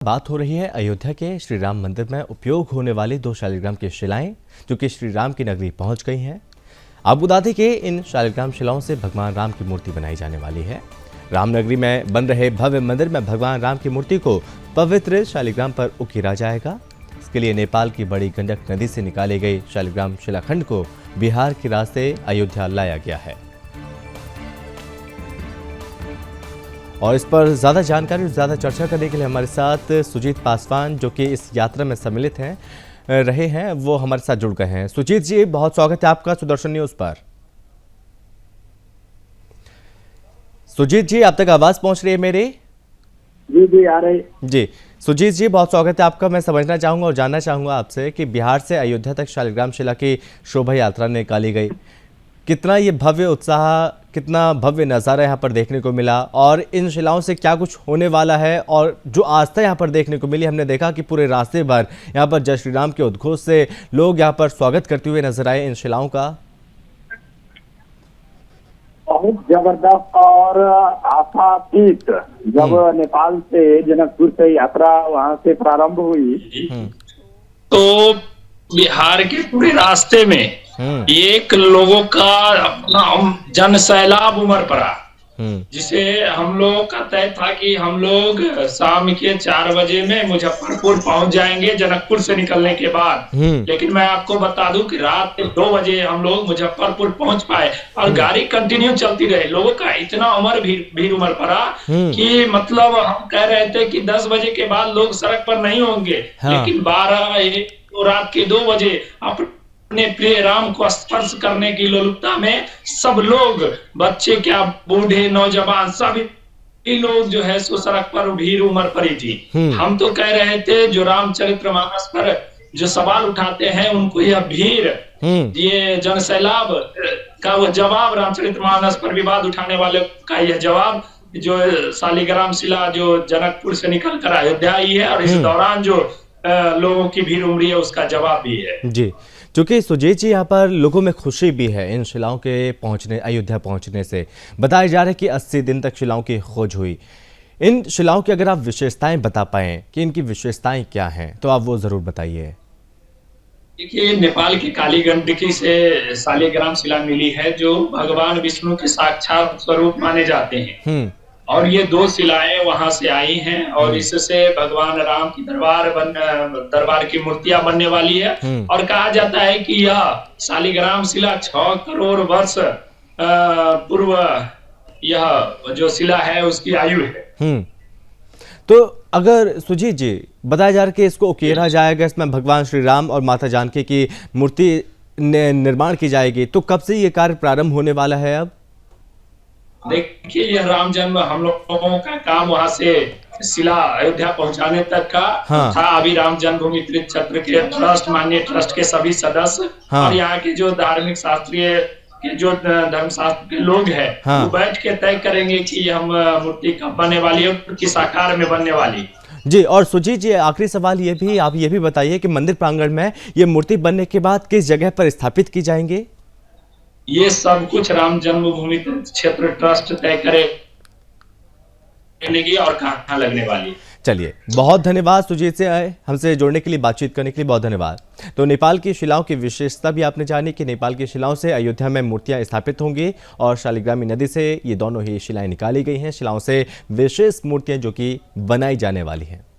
बात हो रही है अयोध्या के श्री राम मंदिर में उपयोग होने वाली 2 शालिग्राम की शिलाएं जो कि श्री राम की नगरी पहुंच गई हैं। आपको बता दें कि इन शालिग्राम शिलाओं से भगवान राम की मूर्ति बनाई जाने वाली है। रामनगरी में बन रहे भव्य मंदिर में भगवान राम की मूर्ति को पवित्र शालिग्राम पर उकेरा जाएगा। इसके लिए नेपाल की बड़ी गंडक नदी से निकाले गए शालिग्राम शिलाखंड को बिहार के रास्ते अयोध्या लाया गया है। और इस पर ज़्यादा जानकारी और ज़्यादा चर्चा करने के लिए हमारे साथ सुजीत पासवान जो कि इस यात्रा में सम्मिलित रहे हैं वो हमारे साथ जुड़ गए हैं। सुजीत जी, बहुत स्वागत है आपका सुदर्शन न्यूज़ पर। सुजीत जी, आप तक आवाज़ पहुंच रही है मेरी? जी जी आ रही जी। सुजीत जी, बहुत स्वागत है आपका। मैं समझना चाहूँगा और जानना चाहूँगा आपसे कि बिहार से अयोध्या तक शालिग्राम शिला की शोभा यात्रा निकाली गई, कितना ये भव्य उत्साह, कितना भव्य नज़ारा यहाँ पर देखने को मिला और इन शिलाओं से क्या कुछ होने वाला है और जो आस्था यहाँ पर देखने को मिली, हमने देखा कि पूरे रास्ते भर यहाँ पर जय श्री राम के उद्घोष से लोग यहाँ पर स्वागत करते हुए नजर आए इन शिलाओं का। बहुत जबरदस्त और आशातीत। जब नेपाल से जनकपुर से यात्रा वहां से प्रारंभ हुई तो बिहार के पूरे रास्ते में एक लोगों का अपना जन सैलाब उमड़ पड़ा, जिसे हम लोगों का तय था कि हम लोग शाम के 4 बजे में मुजफ्फरपुर पहुंच जाएंगे जनकपुर से निकलने के बाद। लेकिन मैं आपको बता दूं कि रात के 2 बजे हम लोग मुजफ्फरपुर पहुंच पाए और गाड़ी कंटिन्यू चलती रही। लोगों का इतना भीड़ उमड़ पड़ा कि मतलब हम कह रहे थे कि 10 बजे के बाद लोग सड़क पर नहीं होंगे। लेकिन 12 तो रात के 2 बजे अपने प्रिय राम को स्पर्श करने की लोलुपता में सब लोग, बच्चे क्या बूढ़े नौजवान, सभी लोग जो है सो सड़क पर भीड़ उमड़ पड़ी थी। हम तो कह रहे थे जो रामचरितमानस पर जो सवाल उठाते हैं उनको यह भीड़, ये जनसैलाब का वह जवाब, रामचरितमानस पर विवाद उठाने वाले का यह जवाब, जो शालिग्राम शिला जो जनकपुर से निकल कर अयोध्या आई है और इस दौरान जो लोगों की भीड़ उमड़ी है उसका जवाब भी है। जी, क्योंकि सुजीत जी, यहाँ पर लोगों में खुशी भी है इन शिलाओं के पहुंचने, अयोध्या पहुंचने से। बताया जा रहा है कि 80 दिन तक शिलाओं की खोज हुई। इन शिलाओं की अगर आप विशेषताएं बता पाएं कि इनकी विशेषताएं क्या हैं तो आप वो जरूर बताइए। देखिए, नेपाल की काली गंडकी से शालिग्राम शिला मिली है जो भगवान विष्णु के साक्षात स्वरूप माने जाते हैं और ये 2 शिलाएं वहां से आई हैं और इससे भगवान राम की दरबार की मूर्तियां बनने वाली है। और कहा जाता है कि यह शालिग्राम शिला 6 करोड़ वर्ष पूर्व यह जो शिला है उसकी आयु है। तो अगर सुजीत जी, बताया जा रहा है कि इसको उकेरा जाएगा, इसमें भगवान श्री राम और माता जानकी की मूर्ति निर्माण की जाएगी, तो कब से ये कार्य प्रारंभ होने वाला है? अब देखिए, यह राम जन्म हम लोगों का काम वहां से शिला अयोध्या पहुंचाने तक का था। अभी राम जन्मभूमि तीर्थ क्षेत्र के ट्रस्ट, माननीय ट्रस्ट के सभी सदस्य और यहाँ के जो धार्मिक शास्त्रीय के जो धर्मशास्त्र के लोग हैं वो बैठ के तय करेंगे कि हम मूर्ति कब बनने वाली है, किस आकार में बनने वाली। जी, और सुजीत जी, आखिरी सवाल ये भी, आप ये भी बताइए कि मंदिर प्रांगण में ये मूर्ति बनने के बाद किस जगह पर स्थापित की जाएंगे? ये सब कुछ राम जन्मभूमि क्षेत्र ट्रस्ट तय करेगी और कहाँ लगने वाली। चलिए, बहुत धन्यवाद सुजीत से हमसे जोड़ने के लिए, बातचीत करने के लिए बहुत धन्यवाद। तो नेपाल की शिलाओं की विशेषता भी आपने जानी कि नेपाल की शिलाओं से अयोध्या में मूर्तियां स्थापित होंगी और शालिग्रामी नदी से ये दोनों ही शिलाएं निकाली गई हैं। शिलाओं से विशेष मूर्तियां जो कि बनाई जाने वाली हैं।